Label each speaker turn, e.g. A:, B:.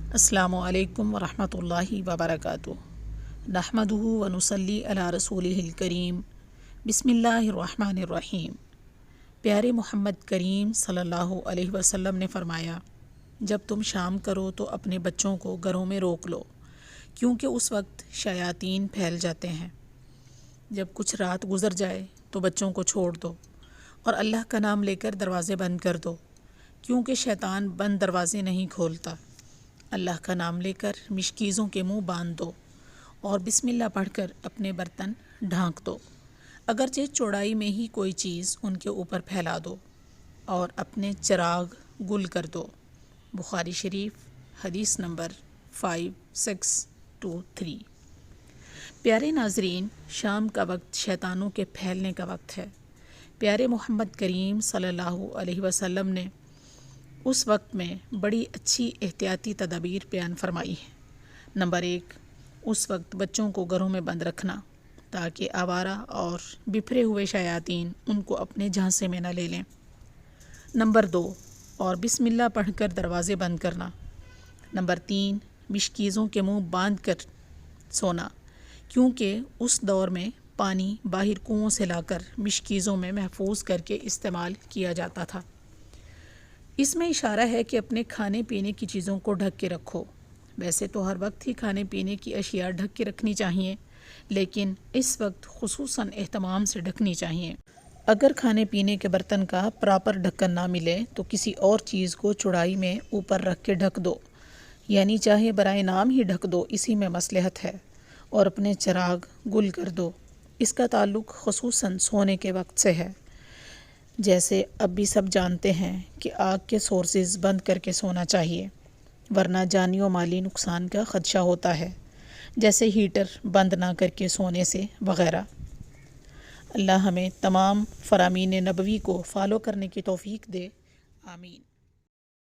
A: السلام علیکم ورحمۃ اللہ وبرکاتہ۔ نحمدہ ونصلی علی رسولہ الکریم۔ بسم اللہ الرحمن الرحیم۔ پیارے محمد کریم صلی اللہ علیہ وسلم نے فرمایا، جب تم شام کرو تو اپنے بچوں کو گھروں میں روک لو، کیونکہ اس وقت شیاطین پھیل جاتے ہیں۔ جب کچھ رات گزر جائے تو بچوں کو چھوڑ دو اور اللہ کا نام لے کر دروازے بند کر دو، کیونکہ شیطان بند دروازے نہیں کھولتا۔ اللہ کا نام لے کر مشکیزوں کے منہ باندھ دو اور بسم اللہ پڑھ کر اپنے برتن ڈھانک دو، اگرچہ چوڑائی میں ہی کوئی چیز ان کے اوپر پھیلا دو اور اپنے چراغ گل کر دو۔ بخاری شریف، حدیث نمبر 5623۔ پیارے ناظرین، شام کا وقت شیطانوں کے پھیلنے کا وقت ہے۔ پیارے محمد کریم صلی اللہ علیہ وسلم نے اس وقت میں بڑی اچھی احتیاطی تدابیر بیان فرمائی ہے۔ نمبر 1، اس وقت بچوں کو گھروں میں بند رکھنا تاکہ آوارہ اور بکھرے ہوئے شیاطین ان کو اپنے جھانسے میں نہ لے لیں۔ نمبر 2، اور بسم اللہ پڑھ کر دروازے بند کرنا۔ نمبر 3، مشکیزوں کے منہ باندھ کر سونا، کیونکہ اس دور میں پانی باہر کنووں سے لا کر مشکیزوں میں محفوظ کر کے استعمال کیا جاتا تھا۔ اس میں اشارہ ہے کہ اپنے کھانے پینے کی چیزوں کو ڈھک کے رکھو۔ ویسے تو ہر وقت ہی کھانے پینے کی اشیاء ڈھک کے رکھنی چاہیے، لیکن اس وقت خصوصاً اہتمام سے ڈھکنی چاہیے۔ اگر کھانے پینے کے برتن کا پراپر ڈھکن نہ ملے تو کسی اور چیز کو چوڑائی میں اوپر رکھ کے ڈھک دو، یعنی چاہے برائے نام ہی ڈھک دو، اسی میں مصلحت ہے، اور اپنے چراغ گل کر دو۔ اس کا تعلق خصوصاً سونے کے وقت سے ہے۔ جیسے اب بھی سب جانتے ہیں کہ آگ کے سورسز بند کر کے سونا چاہیے، ورنہ جانی و مالی نقصان کا خدشہ ہوتا ہے، جیسے ہیٹر بند نہ کر کے سونے سے وغیرہ۔ اللہ ہمیں تمام فرامین نبوی کو فالو کرنے کی توفیق دے، آمین۔